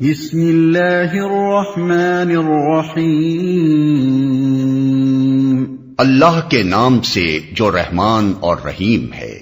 بسم اللہ الرحمن الرحیم، اللہ کے نام سے جو رحمان اور رحیم ہے۔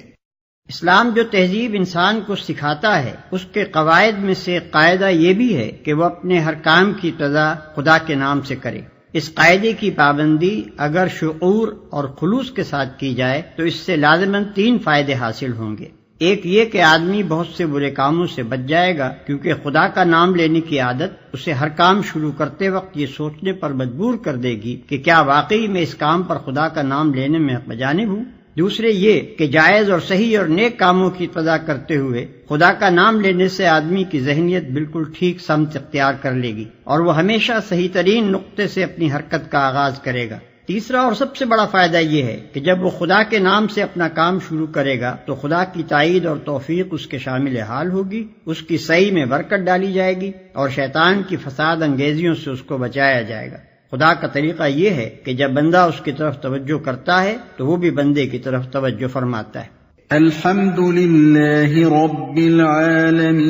اسلام جو تہذیب انسان کو سکھاتا ہے اس کے قواعد میں سے قاعدہ یہ بھی ہے کہ وہ اپنے ہر کام کی ابتدا خدا کے نام سے کرے۔ اس قاعدے کی پابندی اگر شعور اور خلوص کے ساتھ کی جائے تو اس سے لازماً 3 فائدے حاصل ہوں گے۔ ایک یہ کہ آدمی بہت سے برے کاموں سے بچ جائے گا، کیونکہ خدا کا نام لینے کی عادت اسے ہر کام شروع کرتے وقت یہ سوچنے پر مجبور کر دے گی کہ کیا واقعی میں اس کام پر خدا کا نام لینے میں حق بجانب ہوں۔ دوسرے یہ کہ جائز اور صحیح اور نیک کاموں کی ابتدا کرتے ہوئے خدا کا نام لینے سے آدمی کی ذہنیت بالکل ٹھیک سمت اختیار کر لے گی اور وہ ہمیشہ صحیح ترین نقطے سے اپنی حرکت کا آغاز کرے گا۔ تیسرا اور سب سے بڑا فائدہ یہ ہے کہ جب وہ خدا کے نام سے اپنا کام شروع کرے گا تو خدا کی تائید اور توفیق اس کے شامل حال ہوگی، اس کی صحیح میں برکت ڈالی جائے گی اور شیطان کی فساد انگیزیوں سے اس کو بچایا جائے گا۔ خدا کا طریقہ یہ ہے کہ جب بندہ اس کی طرف توجہ کرتا ہے تو وہ بھی بندے کی طرف توجہ فرماتا ہے۔ الحمد للہ رب العالمین،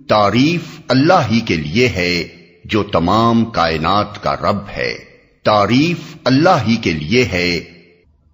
تعریف اللہ ہی کے لیے ہے جو تمام کائنات کا رب ہے۔ تعریف اللہ ہی کے لیے ہے۔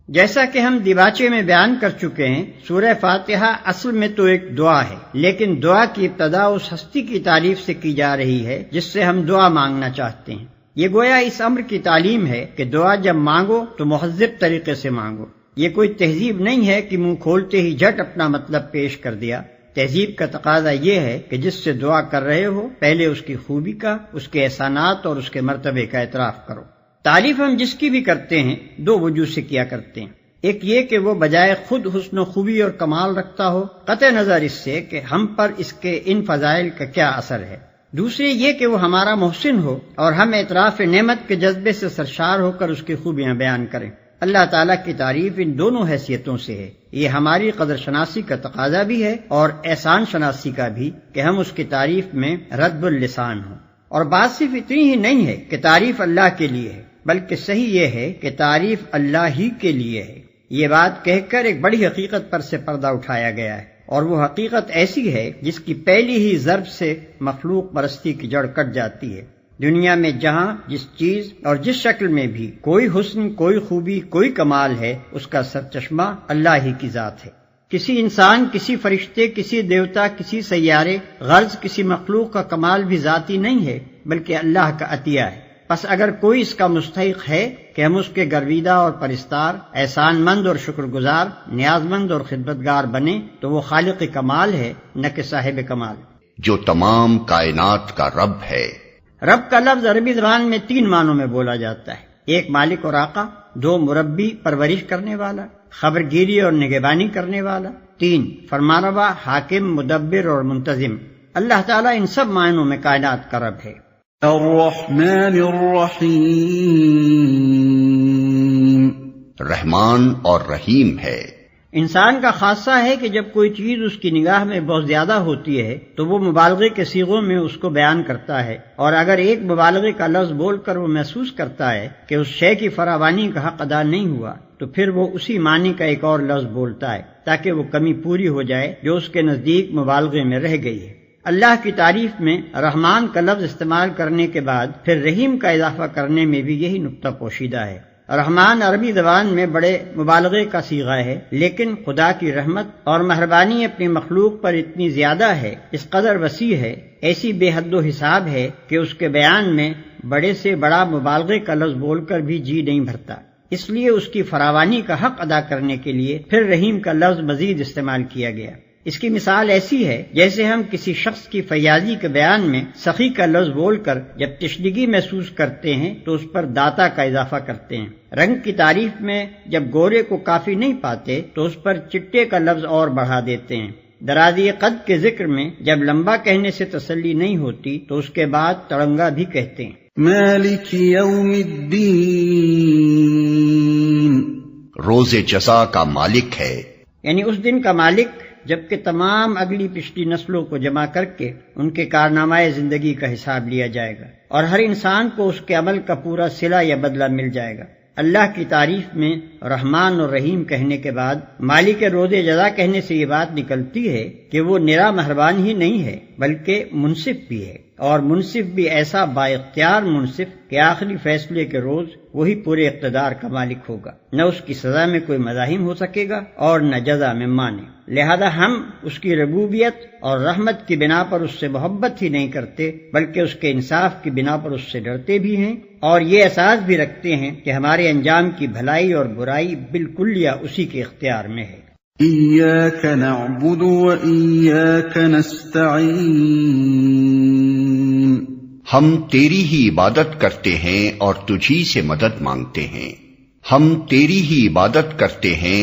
جیسا کہ ہم دیباچے میں بیان کر چکے ہیں، سورہ فاتحہ اصل میں تو ایک دعا ہے، لیکن دعا کی ابتدا اس ہستی کی تعریف سے کی جا رہی ہے جس سے ہم دعا مانگنا چاہتے ہیں۔ یہ گویا اس امر کی تعلیم ہے کہ دعا جب مانگو تو مہذب طریقے سے مانگو۔ یہ کوئی تہذیب نہیں ہے کہ منہ کھولتے ہی جھٹ اپنا مطلب پیش کر دیا۔ تہذیب کا تقاضا یہ ہے کہ جس سے دعا کر رہے ہو پہلے اس کی خوبی کا، اس کے احسانات اور اس کے مرتبے کا اعتراف کرو۔ تعریف ہم جس کی بھی کرتے ہیں 2 وجوہ سے کیا کرتے ہیں۔ ایک یہ کہ وہ بجائے خود حسن و خوبی اور کمال رکھتا ہو، قطع نظر اس سے کہ ہم پر اس کے ان فضائل کا کیا اثر ہے۔ دوسرے یہ کہ وہ ہمارا محسن ہو اور ہم اعتراف نعمت کے جذبے سے سرشار ہو کر اس کی خوبیاں بیان کریں۔ اللہ تعالیٰ کی تعریف ان دونوں حیثیتوں سے ہے۔ یہ ہماری قدر شناسی کا تقاضا بھی ہے اور احسان شناسی کا بھی کہ ہم اس کی تعریف میں رد اللسان ہوں۔ اور بات صرف اتنی ہی نہیں ہے کہ تعریف اللہ کے لیے ہے، بلکہ صحیح یہ ہے کہ تعریف اللہ ہی کے لیے ہے۔ یہ بات کہہ کر ایک بڑی حقیقت پر سے پردہ اٹھایا گیا ہے، اور وہ حقیقت ایسی ہے جس کی پہلی ہی ضرب سے مخلوق پرستی کی جڑ کٹ جاتی ہے۔ دنیا میں جہاں جس چیز اور جس شکل میں بھی کوئی حسن، کوئی خوبی، کوئی کمال ہے، اس کا سرچشمہ اللہ ہی کی ذات ہے۔ کسی انسان، کسی فرشتے، کسی دیوتا، کسی سیارے، غرض کسی مخلوق کا کمال بھی ذاتی نہیں ہے بلکہ اللہ کا عطیہ ہے۔ پس اگر کوئی اس کا مستحق ہے کہ ہم اس کے گرویدہ اور پرستار، احسان مند اور شکر گزار، نیاز مند اور خدمتگار بنے تو وہ خالق کمال ہے، نہ کہ صاحب کمال، جو تمام کائنات کا رب ہے۔ رب کا لفظ عربی زبان میں 3 معنوں میں بولا جاتا ہے۔ 1 مالک اور آقا، 2 مربی پرورش کرنے والا، خبرگیری اور نگہبانی کرنے والا، 3 فرمانروا، حاکم، مدبر اور منتظم۔ اللہ تعالیٰ ان سب معنوں میں کائنات کا رب ہے۔ الرحمن الرحیم، رحمان اور رحیم ہے۔ انسان کا خاصہ ہے کہ جب کوئی چیز اس کی نگاہ میں بہت زیادہ ہوتی ہے تو وہ مبالغے کے صیغوں میں اس کو بیان کرتا ہے، اور اگر ایک مبالغے کا لفظ بول کر وہ محسوس کرتا ہے کہ اس شے کی فراوانی کا حق ادا نہیں ہوا تو پھر وہ اسی معنی کا ایک اور لفظ بولتا ہے تاکہ وہ کمی پوری ہو جائے جو اس کے نزدیک مبالغے میں رہ گئی ہے۔ اللہ کی تعریف میں رحمان کا لفظ استعمال کرنے کے بعد پھر رحیم کا اضافہ کرنے میں بھی یہی نقطہ پوشیدہ ہے۔ رحمان عربی زبان میں بڑے مبالغے کا صیغہ ہے، لیکن خدا کی رحمت اور مہربانی اپنی مخلوق پر اتنی زیادہ ہے، اس قدر وسیع ہے، ایسی بے حد و حساب ہے کہ اس کے بیان میں بڑے سے بڑا مبالغے کا لفظ بول کر بھی جی نہیں بھرتا۔ اس لیے اس کی فراوانی کا حق ادا کرنے کے لیے پھر رحیم کا لفظ مزید استعمال کیا گیا۔ اس کی مثال ایسی ہے جیسے ہم کسی شخص کی فیاضی کے بیان میں سخی کا لفظ بول کر جب تشنگی محسوس کرتے ہیں تو اس پر داتا کا اضافہ کرتے ہیں۔ رنگ کی تعریف میں جب گورے کو کافی نہیں پاتے تو اس پر چٹے کا لفظ اور بڑھا دیتے ہیں۔ درازی قد کے ذکر میں جب لمبا کہنے سے تسلی نہیں ہوتی تو اس کے بعد تڑنگا بھی کہتے ہیں۔ مالک یوم الدین، روز جزا کا مالک ہے، یعنی اس دن کا مالک جبکہ تمام اگلی پچھلی نسلوں کو جمع کر کے ان کے کارنامہ زندگی کا حساب لیا جائے گا اور ہر انسان کو اس کے عمل کا پورا صلہ یا بدلہ مل جائے گا۔ اللہ کی تعریف میں رحمان اور رحیم کہنے کے بعد مالک روز جزا کہنے سے یہ بات نکلتی ہے کہ کہ وہ نرا مہربان ہی نہیں ہے بلکہ منصف بھی ہے، اور منصف بھی ایسا با اختیار منصف کہ آخری فیصلے کے روز وہی پورے اقتدار کا مالک ہوگا، نہ اس کی سزا میں کوئی مزاحم ہو سکے گا اور نہ جزا میں مانے۔ لہذا ہم اس کی ربوبیت اور رحمت کی بنا پر اس سے محبت ہی نہیں کرتے بلکہ اس کے انصاف کی بنا پر اس سے ڈرتے بھی ہیں، اور یہ احساس بھی رکھتے ہیں کہ ہمارے انجام کی بھلائی اور برائی بالکلیہ اسی کے اختیار میں ہے۔ إياك نعبد وإياك نستعين ہم تیری ہی عبادت کرتے ہیں اور تجھی سے مدد مانگتے ہیں۔ ہم تیری ہی عبادت کرتے ہیں۔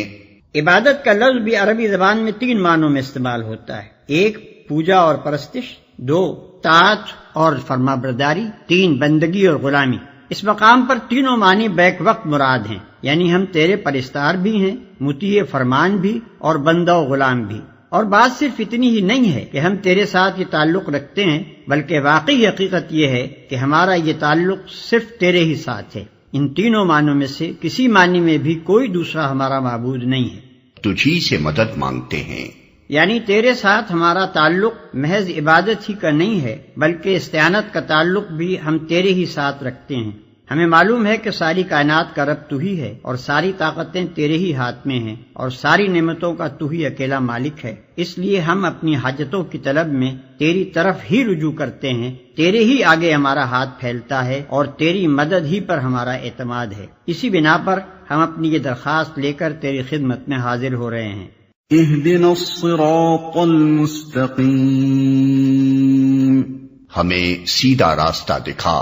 عبادت کا لفظ بھی عربی زبان میں 3 معنوں میں استعمال ہوتا ہے۔ 1 پوجا اور پرستش، 2 طاعت اور فرما برداری، 3 بندگی اور غلامی۔ اس مقام پر تینوں معنی بیک وقت مراد ہیں، یعنی ہم تیرے پرستار بھی ہیں، مطیع فرمان بھی اور بندہ و غلام بھی۔ اور بات صرف اتنی ہی نہیں ہے کہ ہم تیرے ساتھ یہ تعلق رکھتے ہیں، بلکہ واقعی حقیقت یہ ہے کہ ہمارا یہ تعلق صرف تیرے ہی ساتھ ہے۔ ان تینوں معنوں میں سے کسی معنی میں بھی کوئی دوسرا ہمارا معبود نہیں ہے۔ تجھی سے مدد مانگتے ہیں، یعنی تیرے ساتھ ہمارا تعلق محض عبادت ہی کا نہیں ہے بلکہ استعانت کا تعلق بھی ہم تیرے ہی ساتھ رکھتے ہیں۔ ہمیں معلوم ہے کہ ساری کائنات کا رب تو ہی ہے اور ساری طاقتیں تیرے ہی ہاتھ میں ہیں اور ساری نعمتوں کا تو ہی اکیلا مالک ہے، اس لیے ہم اپنی حاجتوں کی طلب میں تیری طرف ہی رجوع کرتے ہیں، تیرے ہی آگے ہمارا ہاتھ پھیلتا ہے اور تیری مدد ہی پر ہمارا اعتماد ہے۔ اسی بنا پر ہم اپنی یہ درخواست لے کر تیری خدمت میں حاضر ہو رہے ہیں۔ اهدنا الصراط المستقيم ہمیں سیدھا راستہ دکھا۔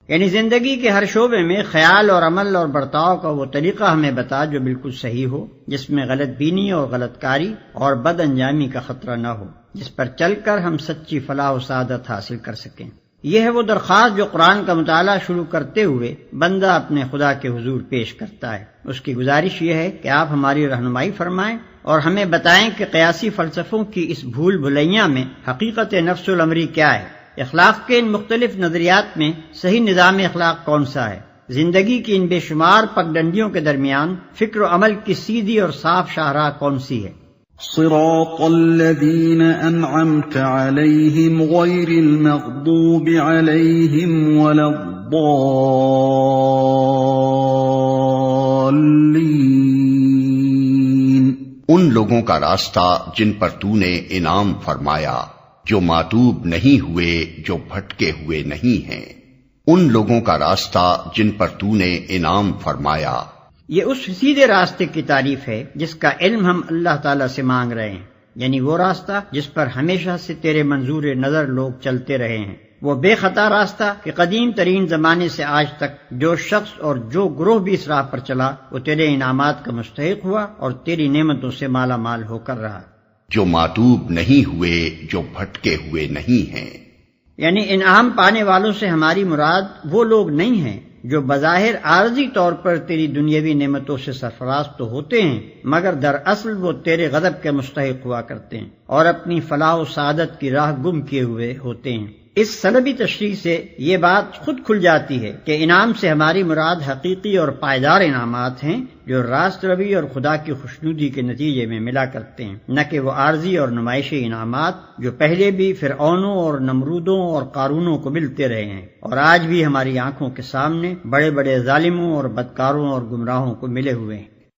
یعنی زندگی کے ہر شعبے میں خیال اور عمل اور برتاؤ کا وہ طریقہ ہمیں بتا جو بالکل صحیح ہو، جس میں غلط بینی اور غلط کاری اور بد انجامی کا خطرہ نہ ہو، جس پر چل کر ہم سچی فلاح و سعادت حاصل کر سکیں۔ یہ ہے وہ درخواست جو قرآن کا مطالعہ شروع کرتے ہوئے بندہ اپنے خدا کے حضور پیش کرتا ہے۔ اس کی گزارش یہ ہے کہ آپ ہماری رہنمائی فرمائیں اور ہمیں بتائیں کہ قیاسی فلسفوں کی اس بھول بھلیاں میں حقیقت نفس الامری کیا ہے، اخلاق کے ان مختلف نظریات میں صحیح نظام اخلاق کون سا ہے، زندگی کی ان بے شمار پگڈنڈیوں کے درمیان فکر و عمل کی سیدھی اور صاف شاہراہ کون سی ہے۔ صراط الذين أنعمت عليهم غير المغضوب عليهم ولا الضالين ان لوگوں کا راستہ جن پر تو نے انعام فرمایا، جو ماتوب نہیں ہوئے، جو بھٹکے ہوئے نہیں ہیں۔ ان لوگوں کا راستہ جن پر تو نے انعام فرمایا۔ یہ اس سیدھے راستے کی تعریف ہے جس کا علم ہم اللہ تعالیٰ سے مانگ رہے ہیں، یعنی وہ راستہ جس پر ہمیشہ سے تیرے منظور نظر لوگ چلتے رہے ہیں، وہ بے خطا راستہ کہ قدیم ترین زمانے سے آج تک جو شخص اور جو گروہ بھی اس راہ پر چلا وہ تیرے انعامات کا مستحق ہوا اور تیری نعمتوں سے مالا مال ہو کر رہا۔ جو ماتوب نہیں ہوئے، جو بھٹکے ہوئے نہیں ہیں۔ یعنی انعام پانے والوں سے ہماری مراد وہ لوگ نہیں ہیں جو بظاہر عارضی طور پر تیری دنیاوی نعمتوں سے سرفراز تو ہوتے ہیں مگر دراصل وہ تیرے غضب کے مستحق ہوا کرتے ہیں اور اپنی فلاح و سعادت کی راہ گم کیے ہوئے ہوتے ہیں۔ اس سلبی تشریح سے یہ بات خود کھل جاتی ہے کہ انعام سے ہماری مراد حقیقی اور پائیدار انعامات ہیں جو راست روی اور خدا کی خوشنودی کے نتیجے میں ملا کرتے ہیں، نہ کہ وہ عارضی اور نمائشی انعامات جو پہلے بھی فرعونوں اور نمرودوں اور قارونوں کو ملتے رہے ہیں اور آج بھی ہماری آنکھوں کے سامنے بڑے بڑے ظالموں اور بدکاروں اور گمراہوں کو ملے ہوئے ہیں۔